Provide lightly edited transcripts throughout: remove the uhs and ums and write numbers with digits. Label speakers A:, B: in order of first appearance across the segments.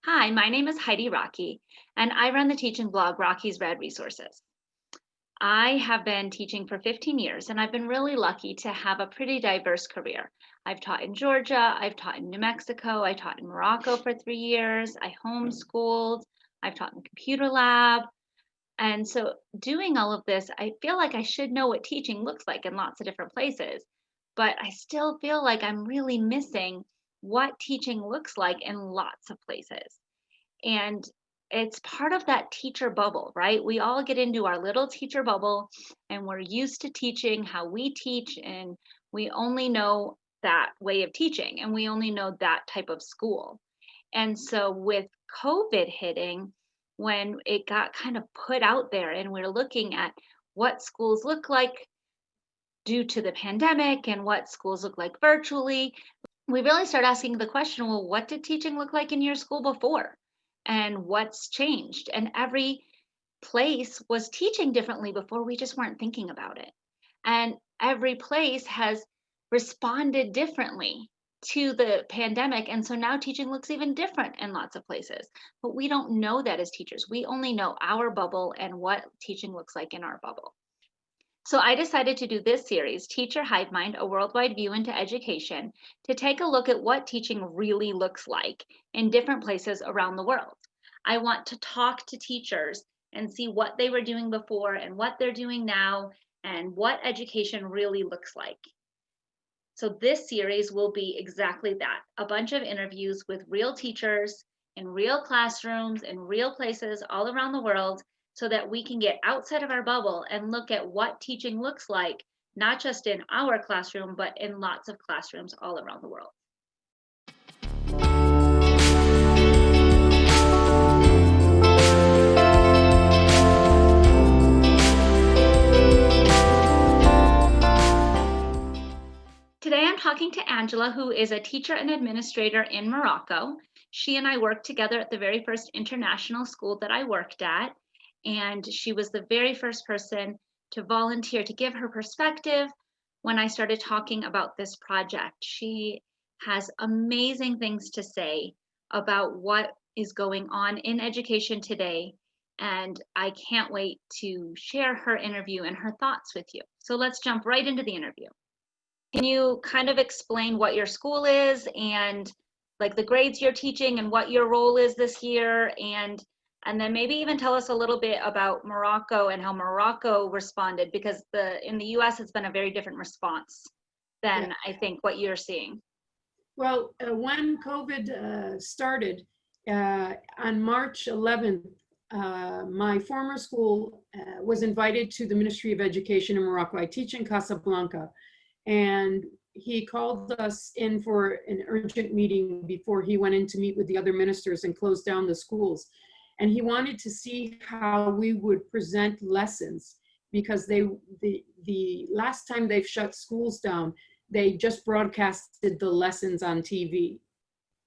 A: Hi, my name is Heidi Raki, and I run the teaching blog Raki's Red Resources. I have been teaching for 15 years, and I've been really lucky to have a pretty diverse career. I've taught in Georgia, I've taught in New Mexico, I taught in Morocco for 3 years, I homeschooled, I've taught in the computer lab. And so, doing all of this, I feel like I should know what teaching looks like in lots of different places, but I still feel like I'm really missing what teaching looks like in lots of places. And it's part of that teacher bubble, right? We all get into our little teacher bubble and we're used to teaching how we teach, and we only know that way of teaching and we only know that type of school. And so, with COVID hitting, when it got kind of put out there and we're looking at what schools look like due to the pandemic and what schools look like virtually, we really start asking the question, well, what did teaching look like in your school before? And what's changed? And every place was teaching differently before. We just weren't thinking about it. And every place has responded differently to the pandemic. And so now teaching looks even different in lots of places. But we don't know that as teachers. We only know our bubble and what teaching looks like in our bubble. So I decided to do this series, Teacher Hive Mind, a worldwide view into education, to take a look at what teaching really looks like in different places around the world. I want to talk to teachers and see what they were doing before and what they're doing now and what education really looks like. So this series will be exactly that, a bunch of interviews with real teachers in real classrooms in real places all around the world, so that we can get outside of our bubble and look at what teaching looks like, not just in our classroom, but in lots of classrooms all around the world. Today I'm talking to Angela, who is a teacher and administrator in Morocco. She and I worked together at the very first international school that I worked at, and she was the very first person to volunteer to give her perspective when I started talking about this project. She has amazing things to say about what is going on in education today, and I can't wait to share her interview and her thoughts with you. So let's jump right into the interview. Can you kind of explain what your school is and like the grades you're teaching and what your role is this year, and then maybe even tell us a little bit about Morocco and how Morocco responded, because in the US it's been a very different response than I think what you're seeing.
B: Well, when COVID started on March 11th, my former school was invited to the Ministry of Education in Morocco. I teach in Casablanca, and he called us in for an urgent meeting before he went in to meet with the other ministers and close down the schools. And he wanted to see how we would present lessons, because the last time they've shut schools down, they just broadcasted the lessons on TV.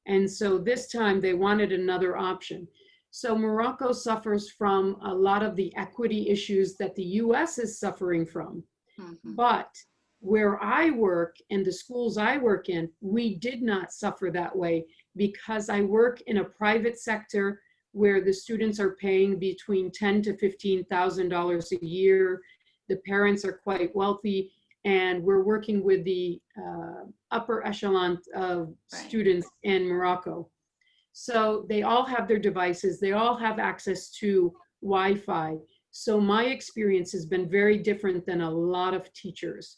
B: And so this time they wanted another option. So Morocco suffers from a lot of the equity issues that the US is suffering from. Mm-hmm. But where I work and the schools I work in, we did not suffer that way, because I work in a private sector where the students are paying between $10,000 to $15,000 a year. The parents are quite wealthy, and we're working with the upper echelon of students in Morocco. So they all have their devices, they all have access to Wi-Fi. So my experience has been very different than a lot of teachers.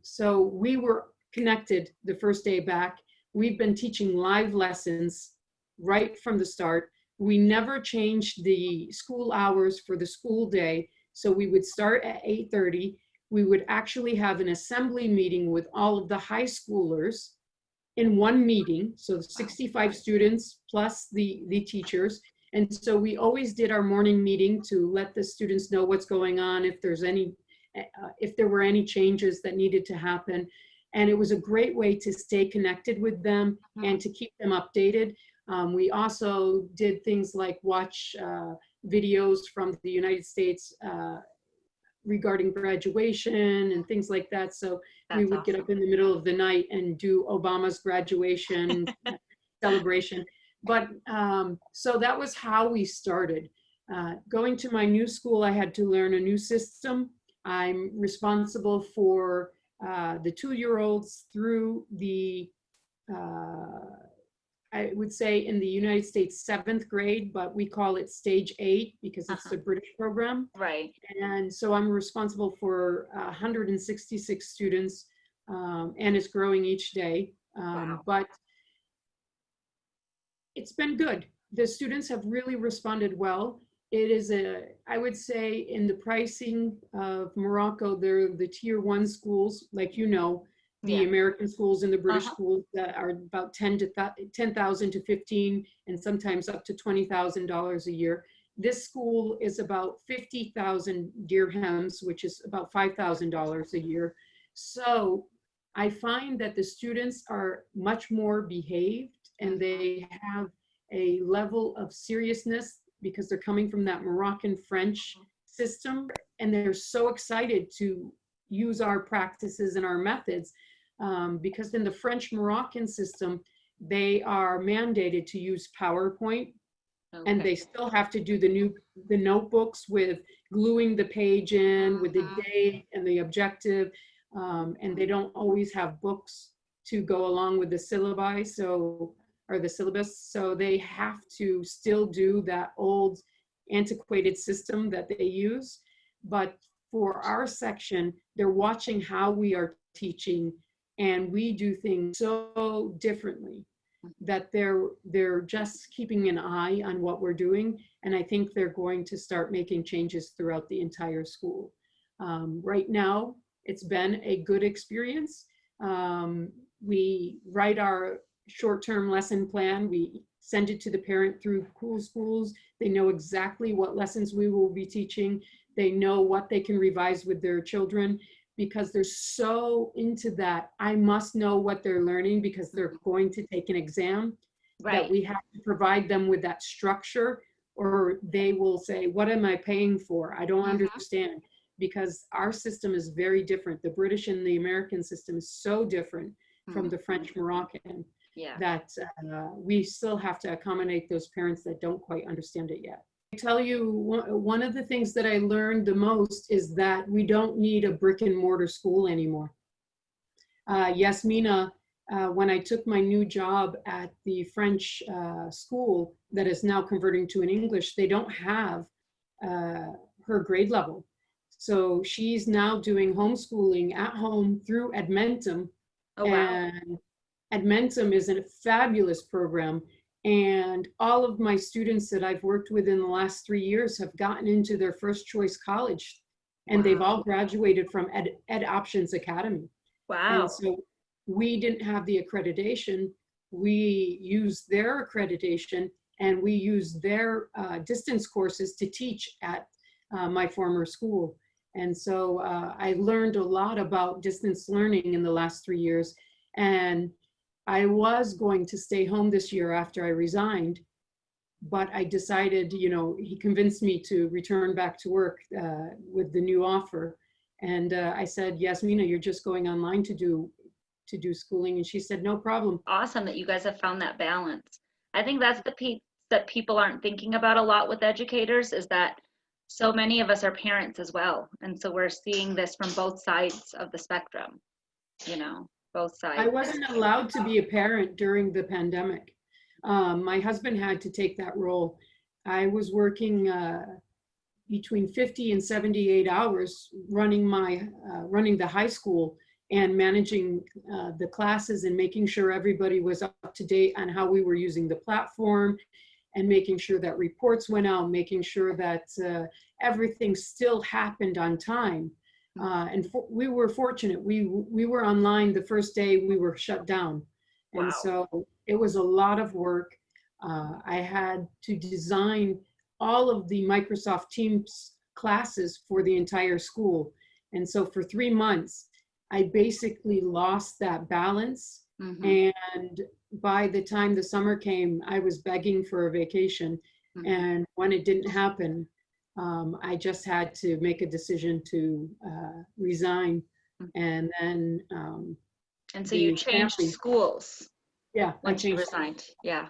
B: So we were connected the first day back. We've been teaching live lessons right from the start. We never changed the school hours for the school day. So we would start at 8:30. We would actually have an assembly meeting with all of the high schoolers in one meeting. So 65 students plus the teachers. And so we always did our morning meeting to let the students know what's going on, if there were any changes that needed to happen. And it was a great way to stay connected with them and to keep them updated. We also did things like watch videos from the United States regarding graduation and things like that. So we would get up in the middle of the night and do Obama's graduation celebration. But so that was how we started. Going to my new school, I had to learn a new system. I'm responsible for the 2-year-olds through the, I would say in the United States, 7th grade, but we call it stage 8 because it's a British program.
A: Right.
B: And so I'm responsible for 166 students, and it's growing each day.
A: Wow.
B: But it's been good. The students have really responded well. It is I would say in the pricing of Morocco, they're the tier 1 schools, like, you know, the
A: Yeah.
B: American schools and the British schools that are about 10,000 to 15, and sometimes up to $20,000 a year. This school is about 50,000 dirhams, which is about $5,000 a year. So I find that the students are much more behaved, and they have a level of seriousness because they're coming from that Moroccan French system, and they're so excited to use our practices and our methods, because in the French Moroccan system, they are mandated to use PowerPoint. Okay. And they still have to do the notebooks with gluing the page in with the date and the objective, and they don't always have books to go along with the syllabi, or the syllabus. So they have to still do that old antiquated system that they use. But for our section, they're watching how we are teaching, and we do things so differently that they're just keeping an eye on what we're doing. And I think they're going to start making changes throughout the entire school. Right now, it's been a good experience. We write our short-term lesson plan. We send it to the parent through Cool Schools. They know exactly what lessons we will be teaching. They know what they can revise with their children, because they're so into that. I must know what they're learning because they're going to take an exam. Right. That we have to provide them with that structure, or they will say, what am I paying for? I don't understand, because our system is very different. The British and the American system is so different from the French Moroccan. Yeah. That we still have to accommodate those parents that don't quite understand it yet. I tell you, one of the things that I learned the most is that we don't need a brick and mortar school anymore. Yasmina, when I took my new job at the French school that is now converting to an English, they don't have her grade level. So she's now doing homeschooling at home through Edmentum. Oh, wow. And Edmentum is a fabulous program, and all of my students that I've worked with in the last 3 years have gotten into their first choice college, and they've all graduated from Ed Options Academy. Wow. And so we didn't have the accreditation. We used their accreditation, and we used their distance courses to teach at my former school. And so I learned a lot about distance learning in the last 3 years. And I was going to stay home this year after I resigned, but I decided, you know, he convinced me to return back to work with the new offer. And I said, Yasmina, you're just going online to do schooling. And she said, no problem.
A: Awesome that you guys have found that balance. I think that's the piece that people aren't thinking about a lot with educators, is that so many of us are parents as well. And so we're seeing this from both sides of the spectrum, you know. Both sides.
B: I wasn't allowed to be a parent during the pandemic. My husband had to take that role. I was working between 50 and 78 hours running the high school and managing the classes and making sure everybody was up to date on how we were using the platform, and making sure that reports went out, making sure that everything still happened on time. And we were fortunate. We were online the first day we were shut down. And so it was a lot of work. I had to design all of the Microsoft Teams classes for the entire school. And so for 3 months, I basically lost that balance. And by the time the summer came, I was begging for a vacation. And when it didn't happen, I just had to make a decision to resign. And then
A: and so you changed schools.
B: Yeah,
A: once you resigned. Yeah.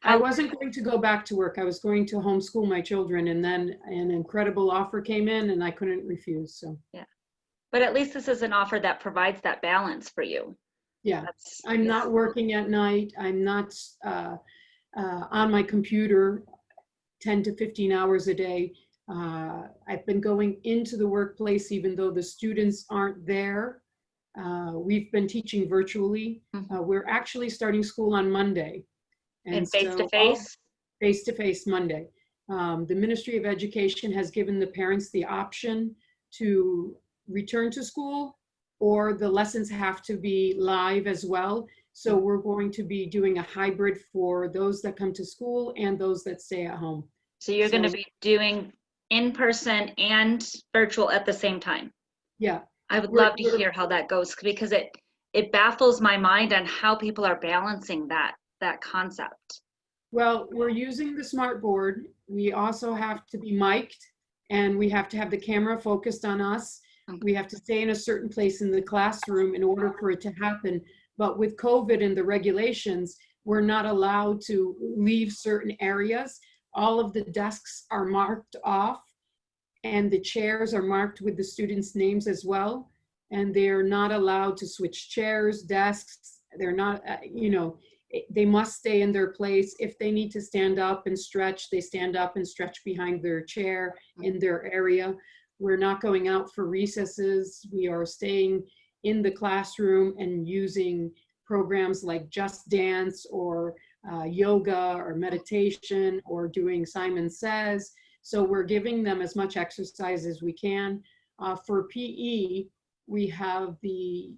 B: I wasn't going to go back to work. I was going to homeschool my children, and then an incredible offer came in and I couldn't refuse. So
A: Yeah. But at least this is an offer that provides that balance for you.
B: yeah, I'm not working at night. I'm not on my computer 10 to 15 hours a day. I've been going into the workplace even though the students aren't there. We've been teaching virtually. We're actually starting school on Monday.
A: And
B: So
A: face-to-face?
B: Face-to-face Monday. The Ministry of Education has given the parents the option to return to school, or the lessons have to be live as well. So we're going to be doing a hybrid for those that come to school and those that stay at home.
A: So you're going to be doing in-person and virtual at the same time?
B: Yeah.
A: I would love to hear how that goes, because it baffles my mind on how people are balancing that concept.
B: Well, we're using the smart board. We also have to be mic'd, and we have to have the camera focused on us. We have to stay in a certain place in the classroom in order for it to happen. But with COVID and the regulations, we're not allowed to leave certain areas. All of the desks are marked off, and the chairs are marked with the students' names as well. And they're not allowed to switch chairs, desks. They're not, they must stay in their place. If they need to stand up and stretch, they stand up and stretch behind their chair in their area. We're not going out for recesses. We are staying in the classroom and using programs like Just Dance or yoga or meditation or doing Simon Says. So we're giving them as much exercise as we can. For PE, we have the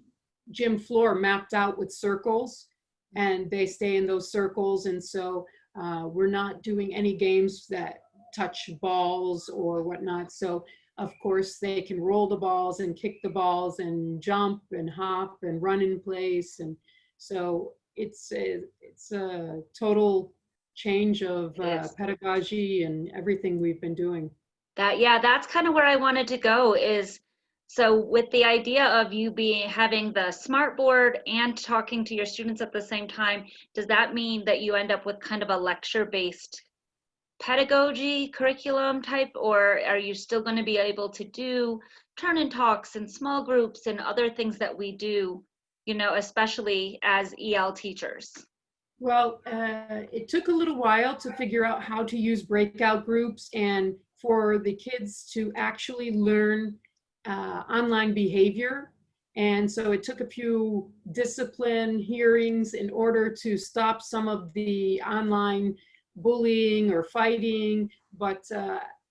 B: gym floor mapped out with circles, and they stay in those circles. And so we're not doing any games that touch balls or whatnot. So of course they can roll the balls and kick the balls and jump and hop and run in place. And so it's a total change of pedagogy and everything we've been doing.
A: That's kind of where I wanted to go, is so with the idea of you having the smart board and talking to your students at the same time, does that mean that you end up with kind of a lecture-based pedagogy curriculum type, or are you still going to be able to do turn-in talks and small groups and other things that we do, especially as EL teachers?
B: Well, it took a little while to figure out how to use breakout groups and for the kids to actually learn online behavior. And so it took a few discipline hearings in order to stop some of the online bullying or fighting. But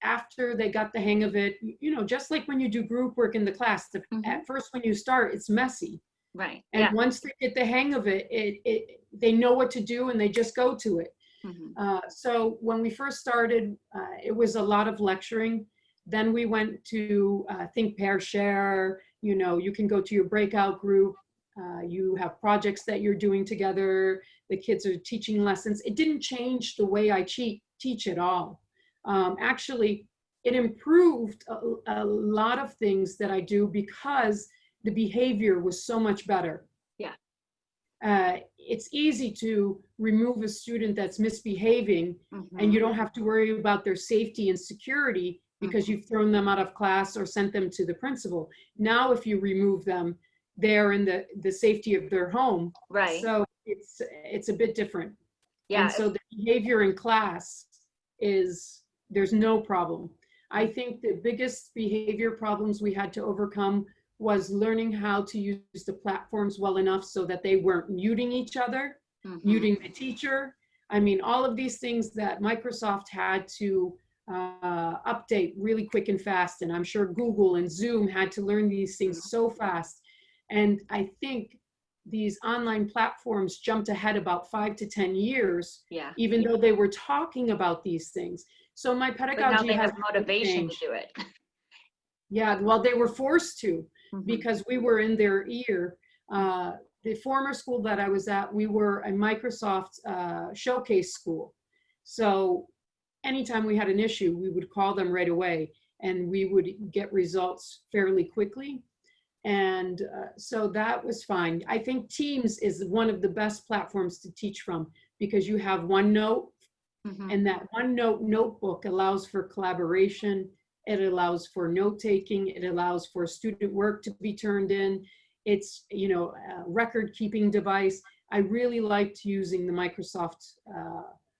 B: after they got the hang of it, just like when you do group work in the class, at first when you start, it's messy.
A: Right.
B: And once they get the hang of it, they know what to do and they just go to it. So when we first started, it was a lot of lecturing. Then we went to think, pair, share. You can go to your breakout group. You have projects that you're doing together. The kids are teaching lessons. It didn't change the way I teach at all. Actually, it improved a lot of things that I do because the behavior was so much better. Yeah. It's easy to remove a student that's misbehaving and you don't have to worry about their safety and security because you've thrown them out of class or sent them to the principal. Now, if you remove them, they're in the safety of their home.
A: Right.
B: So it's a bit different.
A: Yeah.
B: And so the behavior in class there's no problem. I think the biggest behavior problems we had to overcome was learning how to use the platforms well enough so that they weren't muting each other, muting the teacher. I mean, all of these things that Microsoft had to update really quick and fast. And I'm sure Google and Zoom had to learn these things so fast. And I think these online platforms jumped ahead about 5 to 10 years, even though they were talking about these things. So my pedagogy
A: but now they have motivation to do it.
B: Yeah, well, they were forced to because we were in their ear. The former school that I was at, we were a Microsoft showcase school. So anytime we had an issue, we would call them right away and we would get results fairly quickly. And so that was fine. I think Teams is one of the best platforms to teach from because you have OneNote,
A: Mhm.
B: and that OneNote notebook allows for collaboration. It allows for note taking. It allows for student work to be turned in. It's, you know, a record keeping device. I really liked using the Microsoft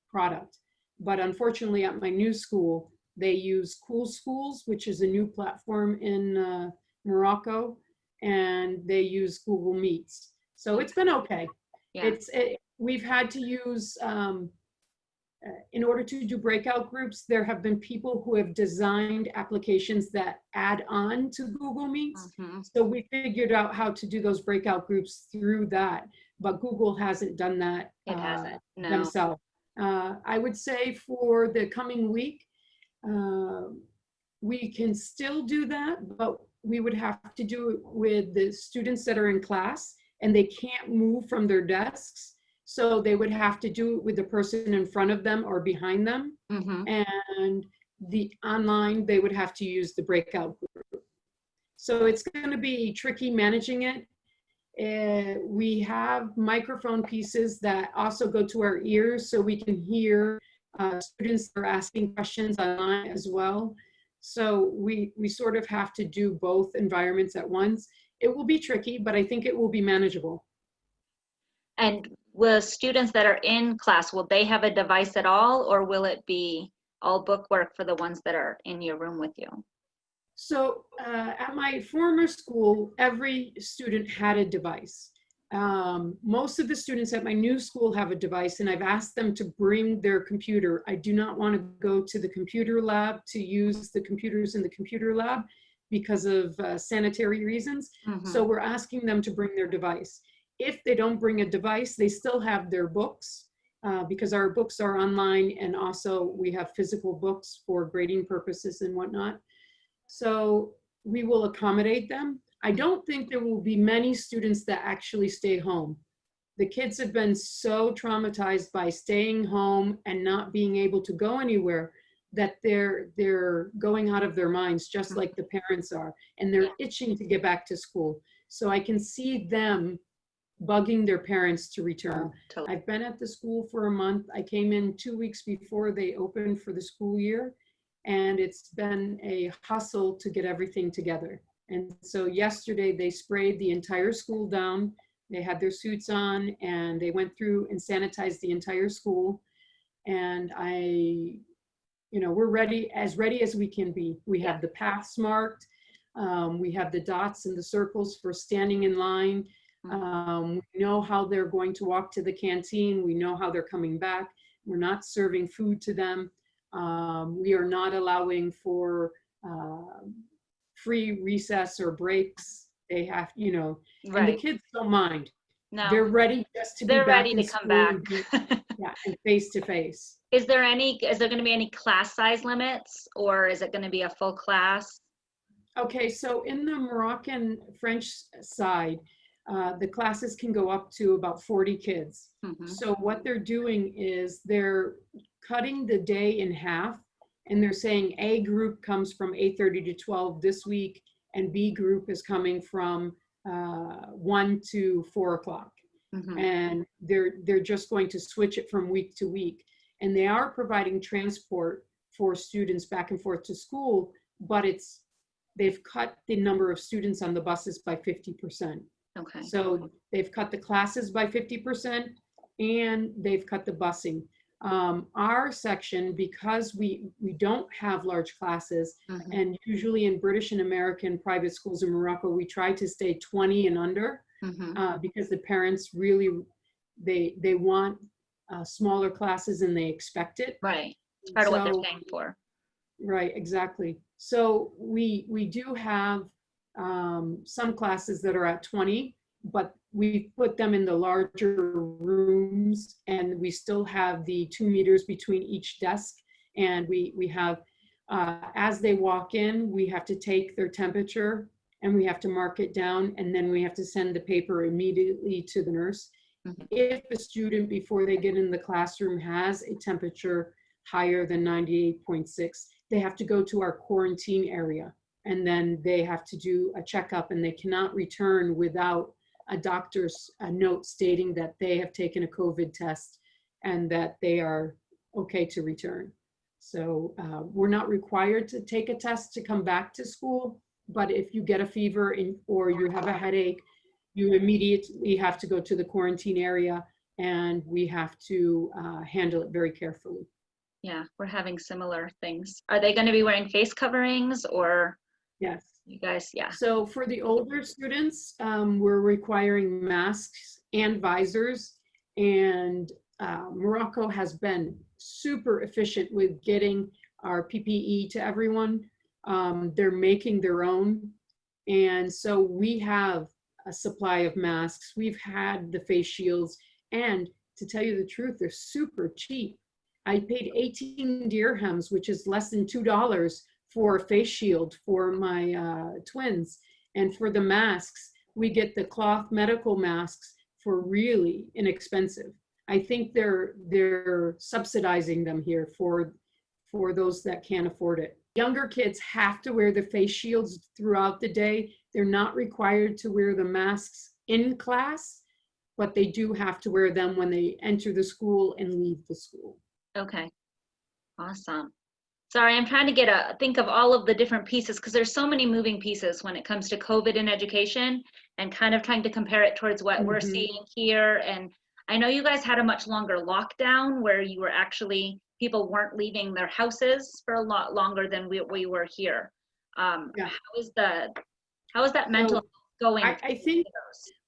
B: product, but unfortunately at my new school, they use Cool Schools, which is a new platform in Morocco, and they use Google Meets. So it's been okay.
A: Yeah.
B: We've had to use, in order to do breakout groups, there have been people who have designed applications that add on to Google Meets.
A: Mhm.
B: So we figured out how to do those breakout groups through that, but Google hasn't done that
A: It hasn't. No.
B: themselves. I would say for the coming week, we can still do that, but we would have to do it with the students that are in class and they can't move from their desks. So they would have to do it with the person in front of them or behind them.
A: Mhm.
B: And the online, they would have to use the breakout group. So it's going to be tricky managing it. We have microphone pieces that also go to our ears so we can hear students that are asking questions online as well. So we sort of have to do both environments at once. It will be tricky, but I think it will be manageable.
A: And will students that are in class, will they have a device at all, or will it be all book work for the ones that are in your room with you?
B: So at my former school, every student had a device. Most of the students at my new school have a device, and I've asked them to bring their computer. I do not want to go to the computer lab to use the computers in the computer lab because of sanitary reasons.
A: Mhm.
B: So we're asking them to bring their device. If they don't bring a device, they still have their books because our books are online, and also we have physical books for grading purposes and whatnot. So we will accommodate them. I don't think there will be many students that actually stay home. The kids have been so traumatized by staying home and not being able to go anywhere that they're going out of their minds, just like the parents are, and they're itching to get back to school. So I can see them bugging their parents to return.
A: Totally.
B: I've been at the school for a month. I came in 2 weeks before they opened for the school year, and it's been a hustle to get everything together. And so yesterday they sprayed the entire school down. They had their suits on and they went through and sanitized the entire school. And we're ready as we can be. We have the paths marked. We have the dots and the circles for standing in line. We know how they're going to walk to the canteen. We know how they're coming back. We're not serving food to them. We are not allowing for free recess or breaks. They have, and the kids don't mind.
A: No.
B: They're ready just to be
A: They're
B: back
A: ready
B: in
A: to come
B: school.
A: back.
B: And face to face.
A: Is there going to be any class size limits, or is it going to be a full class?
B: Okay, so in the Moroccan French side, the classes can go up to about 40 kids.
A: Mhm.
B: So what they're doing is they're cutting the day in half, and they're saying A group comes from 8:30 to 12 this week, and B group is coming from 1 to 4 o'clock.
A: Mhm.
B: And they're just going to switch it from week to week. And they are providing transport for students back and forth to school, but they've cut the number of students on the buses by 50%.
A: Okay.
B: So they've cut the classes by 50% and they've cut the busing. Our section, because we don't have large classes,
A: Mhm.
B: and usually in British and American private schools in Morocco, we try to stay 20 and under because the parents really, they want smaller classes and they expect it.
A: Right. It's part of what they're paying for.
B: Right, exactly. So we do have some classes that are at 20, but we put them in the larger rooms, and we still have the 2 meters between each desk. And we have, as they walk in, we have to take their temperature and we have to mark it down, and then we have to send the paper immediately to the nurse.
A: Mhm.
B: If a student, before they get in the classroom, has a temperature higher than 98.6, they have to go to our quarantine area, and then they have to do a checkup, and they cannot return without a doctor's note stating that they have taken a COVID test and that they are okay to return. So we're not required to take a test to come back to school, but if you get a fever or you have a headache, you immediately have to go to the quarantine area, and we have to handle it very carefully.
A: Yeah, we're having similar things. Are they going to be wearing face coverings, or
B: Yes.
A: you guys? Yeah.
B: So for the older students, we're requiring masks and visors, and Morocco has been super efficient with getting our PPE to everyone. They're making their own. And so we have a supply of masks. We've had the face shields, and to tell you the truth, they're super cheap. I paid 18 dirhams, which is less than $2 for a face shield for my twins. And for the masks, we get the cloth medical masks for really inexpensive. I think they're subsidizing them here for those that can't afford it. Younger kids have to wear the face shields throughout the day. They're not required to wear the masks in class, but they do have to wear them when they enter the school and leave the school.
A: Okay. Awesome. Sorry, I'm trying to think of all of the different pieces, because there's so many moving pieces when it comes to COVID in education, and kind of trying to compare it towards what we're seeing here. And I know you guys had a much longer lockdown where you were actually, people weren't leaving their houses for a lot longer than we were here.
B: Yeah.
A: How is that mental going?
B: I think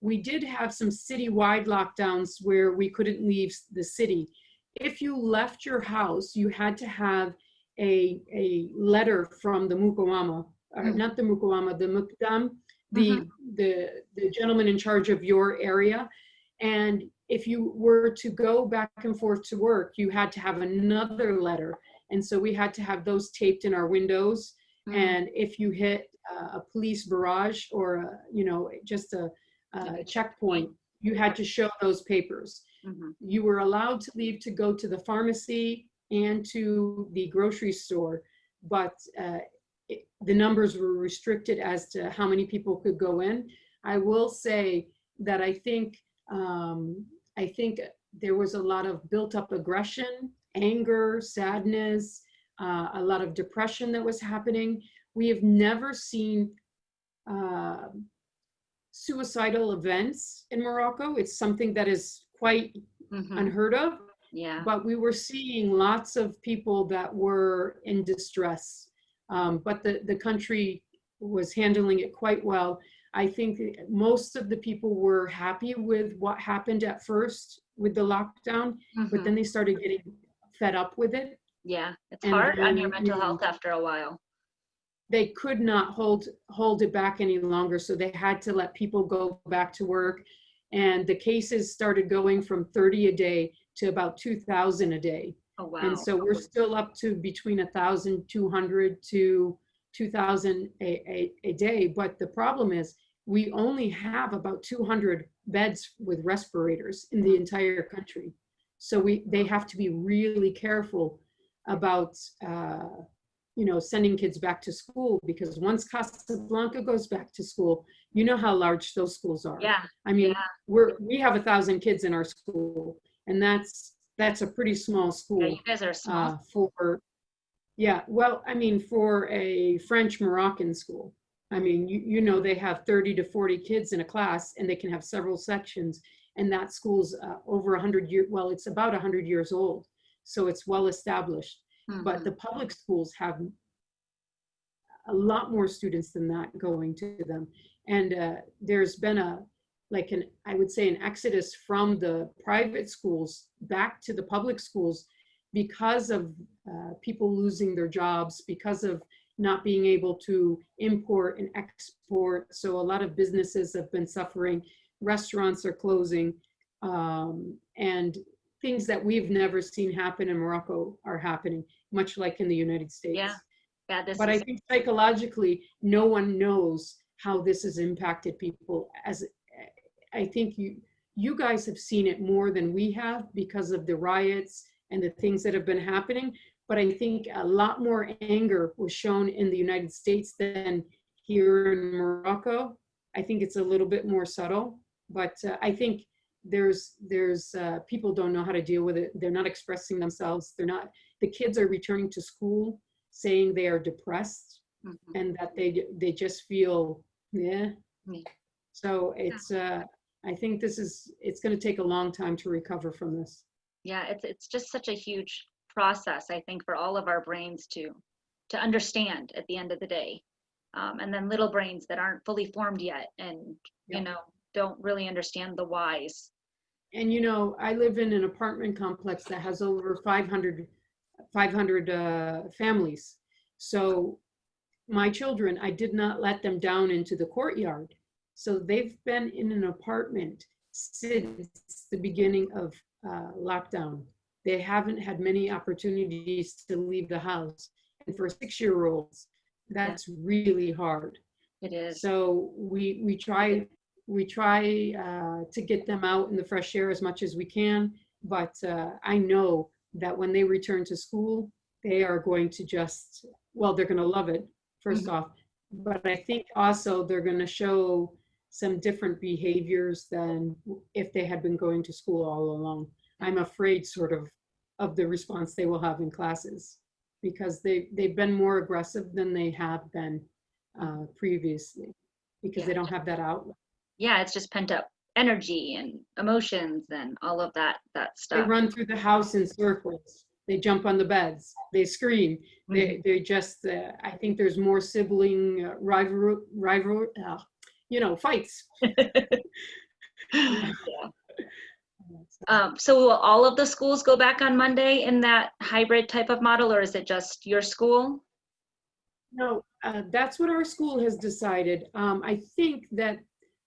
B: we did have some citywide lockdowns where we couldn't leave the city. If you left your house, you had to have a letter from the Mukawama, not the Mukawama, the Mukdam, the gentleman in charge of your area. And if you were to go back and forth to work, you had to have another letter. And so we had to have those taped in our windows. And if you hit a police barrage or just a checkpoint, you had to show those papers. You were allowed to leave to go to the pharmacy and to the grocery store, but the numbers were restricted as to how many people could go in. I will say that I think there was a lot of built-up aggression, anger, sadness, a lot of depression that was happening. We have never seen suicidal events in Morocco. It's something that is quite unheard of.
A: Yeah.
B: But we were seeing lots of people that were in distress. But the country was handling it quite well. I think most of the people were happy with what happened at first with the lockdown, but then they started getting fed up with it.
A: Yeah, it's hard on your mental health after a while.
B: They could not hold it back any longer, so they had to let people go back to work. And the cases started going from 30 a day to about 2,000 a day.
A: Oh, wow.
B: And so we're still up to between 1,200 to 2,000 a day. But the problem is we only have about 200 beds with respirators in the entire country. So they have to be really careful about sending kids back to school, because once Casablanca goes back to school, you know how large those schools are.
A: Yeah.
B: I mean, we have 1,000 kids in our school, and that's a pretty small school.
A: Yeah, you guys are small.
B: For a French Moroccan school. I mean, they have 30 to 40 kids in a class, and they can have several sections. And that school's over 100 years, well, it's about 100 years old. So it's well established. But the public schools have a lot more students than that going to them. And there's been I would say an exodus from the private schools back to the public schools because of people losing their jobs, because of not being able to import and export. So a lot of businesses have been suffering. Restaurants are closing, and things that we've never seen happen in Morocco are happening, much like in the United States.
A: Yeah.
B: But I think psychologically, no one knows how this has impacted people. As I think you guys have seen it more than we have because of the riots and the things that have been happening. But I think a lot more anger was shown in the United States than here in Morocco. I think it's a little bit more subtle, but I think people don't know how to deal with it. They're not expressing themselves. The kids are returning to school saying they are depressed and that they just feel, yeah. So I think it's going to take a long time to recover from this.
A: Yeah, it's just such a huge process, I think, for all of our brains to understand at the end of the day. And then little brains that aren't fully formed yet and, you know, don't really understand the whys.
B: And, you know, I live in an apartment complex that has over 500 families. So my children, I did not let them down into the courtyard. So they've been in an apartment since the beginning of lockdown. They haven't had many opportunities to leave the house. And for 6-year-olds, that's really hard.
A: It is.
B: So we try to get them out in the fresh air as much as we can. But I know that when they return to school, they are going to they're going to love it, first off. But I think also they're going to show some different behaviors than if they had been going to school all along. I'm afraid sort of the response they will have in classes, because they've been more aggressive than they have been previously, because they don't have that outlet.
A: Yeah, it's just pent up energy and emotions and all of that stuff.
B: They run through the house in circles. They jump on the beds. They scream. They just, I think there's more sibling fights.
A: Yeah. So will all of the schools go back on Monday in that hybrid type of model, or is it just your school?
B: No, that's what our school has decided. I think that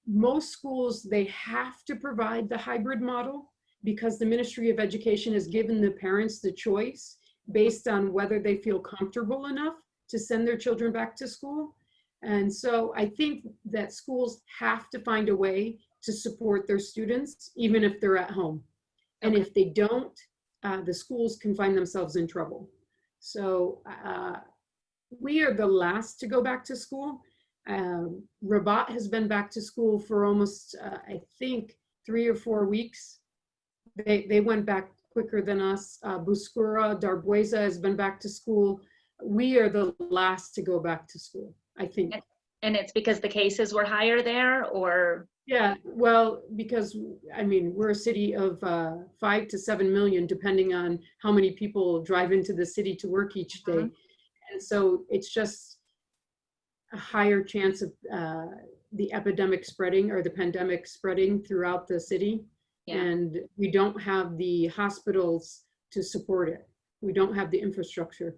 B: most schools, they have to provide the hybrid model because the Ministry of Education has given the parents the choice based on whether they feel comfortable enough to send their children back to school. And so I think that schools have to find a way to support their students, even if they're at home. And if they don't, the schools can find themselves in trouble. So we are the last to go back to school. Rabat has been back to school for almost, I think, 3 or 4 weeks. They went back quicker than us. Bouskoura, Darboisa has been back to school. We are the last to go back to school, I think.
A: And it's because the cases were higher there, or?
B: Yeah, well, because, I mean, we're a city of 5 to 7 million, depending on how many people drive into the city to work each day. And so it's just a higher chance of the epidemic spreading or the pandemic spreading throughout the city. And we don't have the hospitals to support it. We don't have the infrastructure.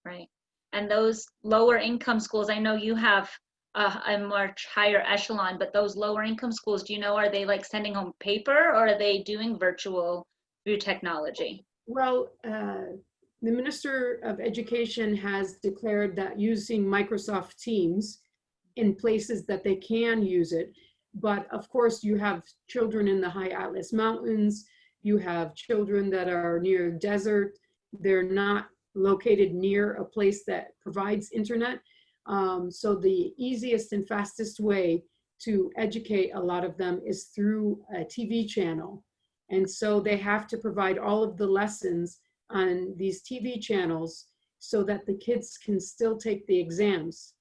A: Right. And those lower income schools, I know you have a much higher echelon, but those lower income schools, do you know, are they like sending home paper, or are they doing virtual through technology?
B: Well, the Minister of Education has declared that using Microsoft Teams in places that they can use it. But of course, you have children in the high Atlas Mountains. You have children that are near desert. They're not located near a place that provides internet. So the easiest and fastest way to educate a lot of them is through a TV channel. And so they have to provide all of the lessons on these TV channels so that the kids can still take the exams.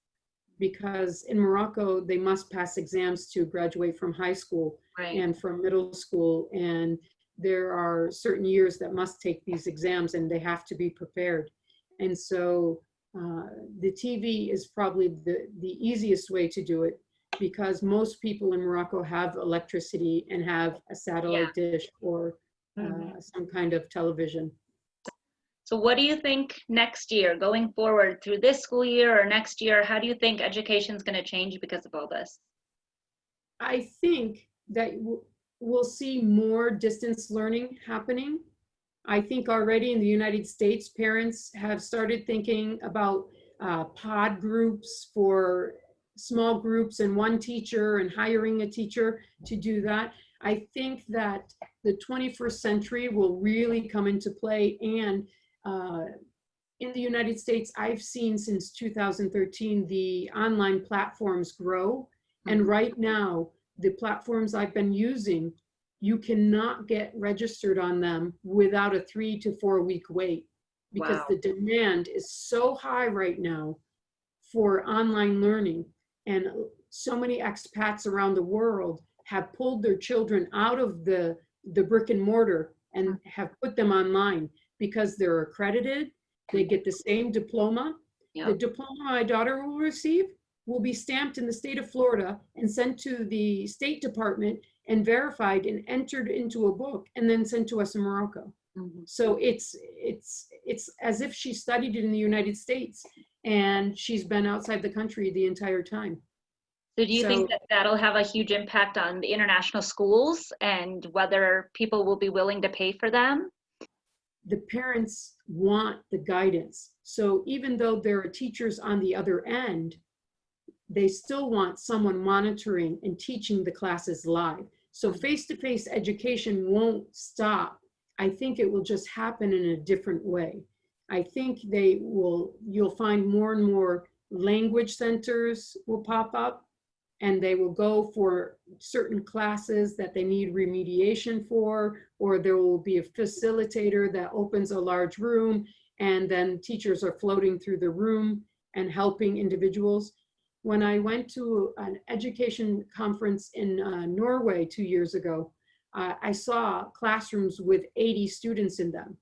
B: Because in Morocco, they must pass exams to graduate from high school and from middle school. And there are certain years that must take these exams, and they have to be prepared. And so the TV is probably the easiest way to do it, because most people in Morocco have electricity and have a satellite dish or some kind of television.
A: So what do you think next year, going forward through this school year or next year, how do you think education is going to change because of all this?
B: I think that we'll see more distance learning happening. I think already in the United States, parents have started thinking about pod groups for small groups and one teacher, and hiring a teacher to do that. I think that the 21st century will really come into play. And in the United States, I've seen since 2013 the online platforms grow. And right now, the platforms I've been using you cannot get registered on them without a 3 to 4 week wait, because
A: Wow.
B: the demand is so high right now for online learning. And so many expats around the world have pulled their children out of the brick and mortar and have put them online because they're accredited. They get the same diploma. The
A: Yep.
B: diploma my daughter will receive will be stamped in the state of Florida and sent to the State Department and verified and entered into a book and then sent to us in Morocco.
A: Mhm.
B: So it's as if she studied in the United States and she's been outside the country the entire time.
A: So do you
B: So
A: think that that'll have a huge impact on the international schools and whether people will be willing to pay for them?
B: the parents want the guidance. So even though there are teachers on the other end, they still want someone monitoring and teaching the classes live. So face-to-face education won't stop. I think it will just happen in a different way. I think you'll find more and more language centers will pop up, and they will go for certain classes that they need remediation for, or there will be a facilitator that opens a large room, and then teachers are floating through the room and helping individuals. When I went to an education conference in Norway 2 years ago, I saw classrooms with 80 students in them,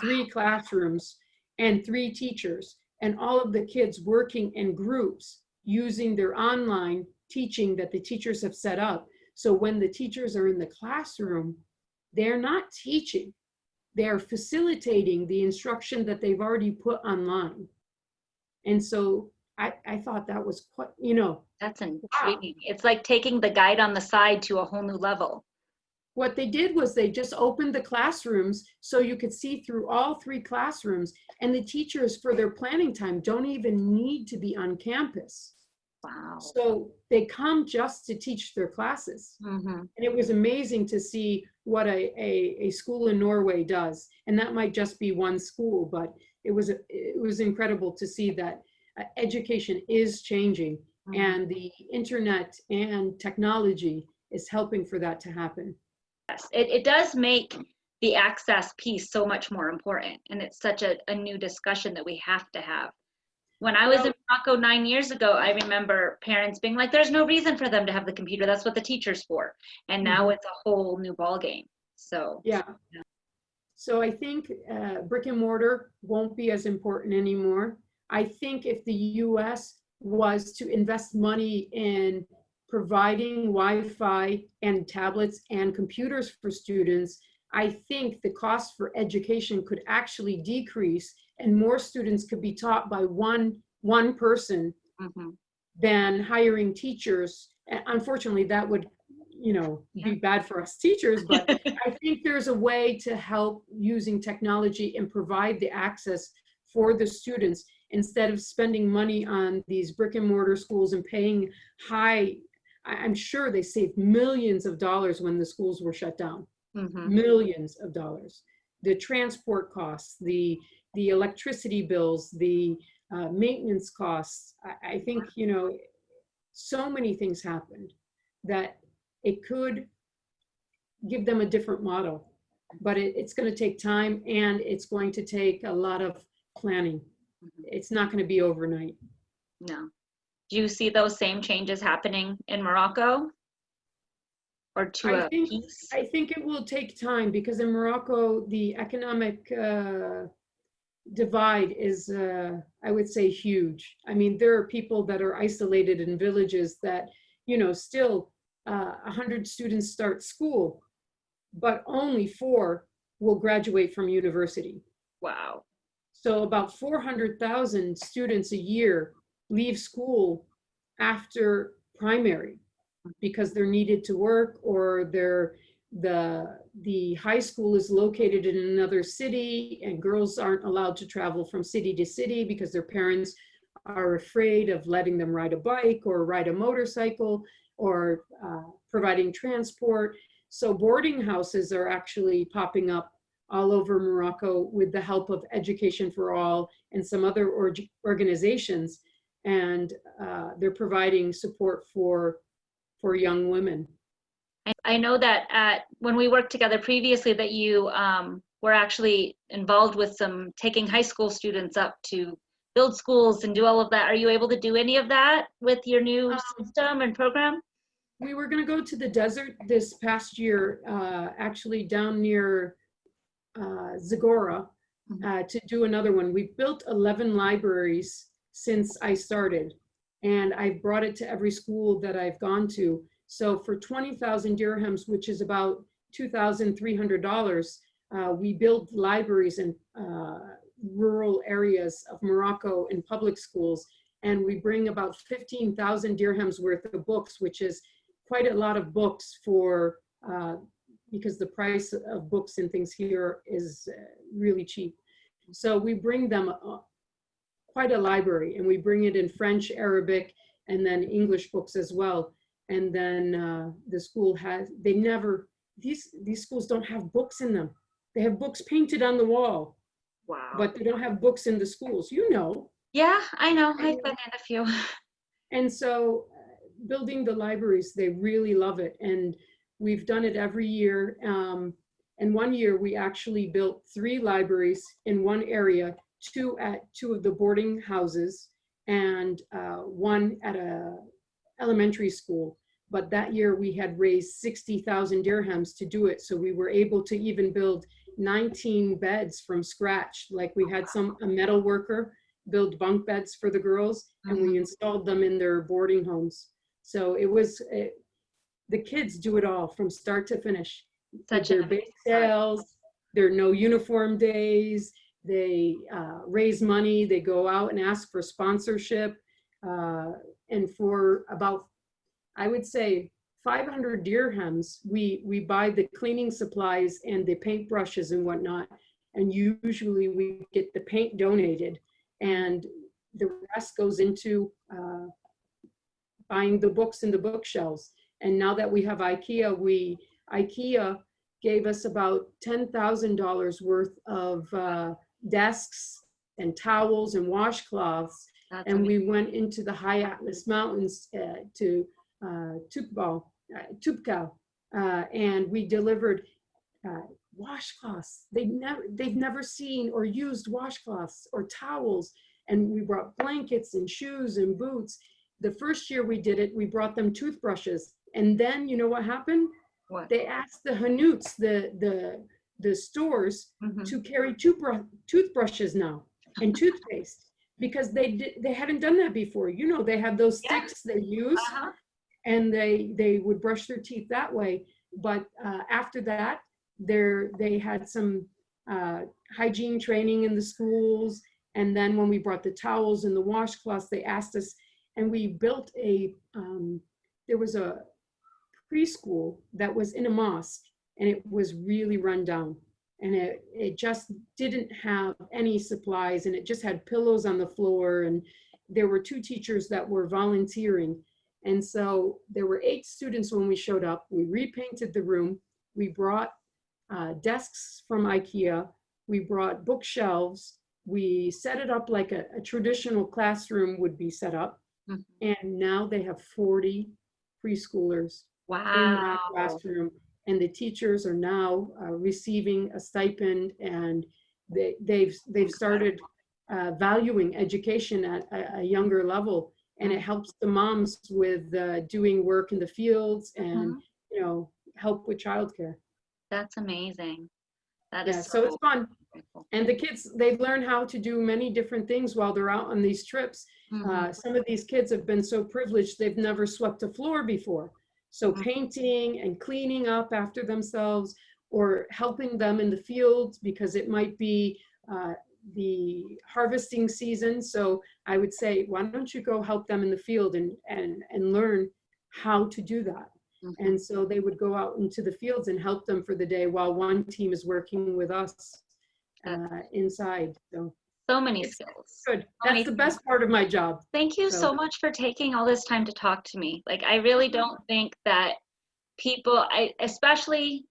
B: 3 classrooms and 3 teachers, and all of the kids working in groups using their online teaching that the teachers have set up. So when the teachers are in the classroom, they're not teaching, they're facilitating the instruction that they've already put online. And so I thought that was quite,
A: That's
B: wow.
A: intriguing. It's like taking the guide on the side to a whole new level.
B: What they did was they just opened the classrooms so you could see through all 3 classrooms, and the teachers for their planning time don't even need to be on campus.
A: Wow.
B: So they come just to teach their classes.
A: Mm-hmm.
B: And it was amazing to see what a school in Norway does. And that might just be one school, but it was incredible to see that education is changing,
A: Mm-hmm.
B: and the internet and technology is helping for that to happen.
A: Yes, it does make the access piece so much more important. And it's such a new discussion that we have to have. When I was in Morocco 9 years ago, I remember parents being like, there's no reason for them to have the computer. That's what the teacher's for. And now it's a whole new ballgame. So
B: yeah. So I think brick and mortar won't be as important anymore. I think if the US was to invest money in providing Wi-Fi and tablets and computers for students, I think the cost for education could actually decrease, and more students could be taught by one person than hiring teachers. And unfortunately, that would be bad for us teachers, but I think there's a way to help using technology and provide the access for the students instead of spending money on these brick and mortar schools and paying high. I'm sure they saved millions of dollars when the schools were shut down. Millions of dollars. The transport costs, the electricity bills, the maintenance costs. I think, so many things happened that it could give them a different model, but it's going to take time, and it's going to take a lot of planning. It's not going to be overnight.
A: No. Do you see those same changes happening in Morocco? Or to a piece?
B: I think it will take time, because in Morocco, the economic divide is, I would say, huge. I mean, there are people that are isolated in villages that, still 100 students start school, but only 4 will graduate from university.
A: Wow.
B: So about 400,000 students a year leave school after primary because they're needed to work, or the high school is located in another city, and girls aren't allowed to travel from city to city because their parents are afraid of letting them ride a bike or ride a motorcycle, or providing transport. So boarding houses are actually popping up all over Morocco with the help of Education for All and some other organizations. And they're providing support for young women.
A: I know that when we worked together previously that you were actually involved with some taking high school students up to build schools and do all of that. Are you able to do any of that with your new system and program?
B: We were going to go to the desert this past year, actually down near Zagora, to do another one. We've built 11 libraries since I started, and I've brought it to every school that I've gone to. So for 20,000 dirhams, which is about $2,300, we build libraries in rural areas of Morocco in public schools, and we bring about 15,000 dirhams worth of books, which is quite a lot of books for because the price of books and things here is really cheap. So we bring them quite a library, and we bring it in French, Arabic, and then English books as well. And then the school has, these schools don't have books in them. They have books painted on the wall.
A: Wow.
B: But they don't have books in the schools, you know.
A: Yeah, I know. I've been in a few.
B: And so building the libraries, they really love it. And we've done it every year. And one year we actually built 3 libraries in one area, 2 at 2 of the boarding houses and 1 at a elementary school. But that year we had raised 60,000 dirhams to do it. So we were able to even build 19 beds from scratch. Like we had a metal worker build bunk beds for the girls, and we installed them in their boarding homes. So the kids do it all from start to finish. Their bake sales, there are no uniform days. They raise money. They go out and ask for sponsorship. And for about, I would say, 500 dirhams, we buy the cleaning supplies and the paint brushes and whatnot. And usually we get the paint donated, and the rest goes into buying the books in the bookshelves. And now that we have IKEA gave us about $10,000 worth of desks and towels and washcloths. That's and amazing. We went into the high Atlas Mountains to Tubkal, and we delivered washcloths. They've never seen or used washcloths or towels, and we brought blankets and shoes and boots. The first year we did it, we brought them toothbrushes, and then you know what happened? What? They asked the Hanuts, the stores, to carry toothbrushes now and toothpaste, because they hadn't done that before. You know, they have those sticks they use, and they would brush their teeth that way. But after that, they had some hygiene training in the schools. And then when we brought the towels and the washcloths, they asked us, and we built there was a preschool that was in a mosque, and it was really run down. And it just didn't have any supplies, and it just had pillows on the floor. And there were 2 teachers that were volunteering. And so there were 8 students when we showed up. We repainted the room. We brought desks from IKEA. We brought bookshelves. We set it up like a traditional classroom would be set up. And now they have 40 preschoolers in that classroom. And the teachers are now receiving a stipend, and they've started valuing education at a younger level. And it helps the moms with doing work in the fields and, you know, help with childcare.
A: That's amazing. That is
B: so it's fun. And the kids, they learn how to do many different things while they're out on these trips. Some of these kids have been so privileged, they've never swept a floor before. So painting and cleaning up after themselves, or helping them in the fields, because it might be the harvesting season. So I would say, why don't you go help them in the field and learn how to do that? And so they would go out into the fields and help them for the day while one team is working with us inside.
A: So many skills.
B: Good. That's the best part of my job.
A: Thank you so much for taking all this time to talk to me. Like, I really don't think that people, especially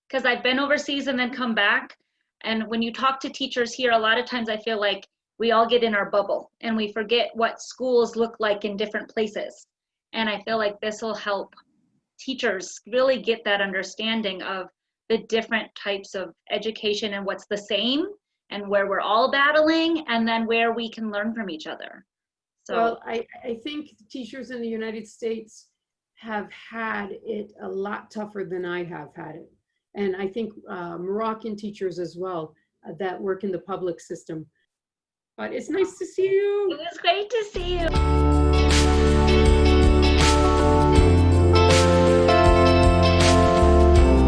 A: because I've been overseas and then come back, and when you talk to teachers here, a lot of times I feel like we all get in our bubble and we forget what schools look like in different places. And I feel like this will help teachers really get that understanding of the different types of education and what's the same and where we're all battling, and then where we can learn from each other. So
B: well, I think teachers in the United States have had it a lot tougher than I have had it. And I think Moroccan teachers as well that work in the public system. But it's nice to see you.
A: it was great to see you.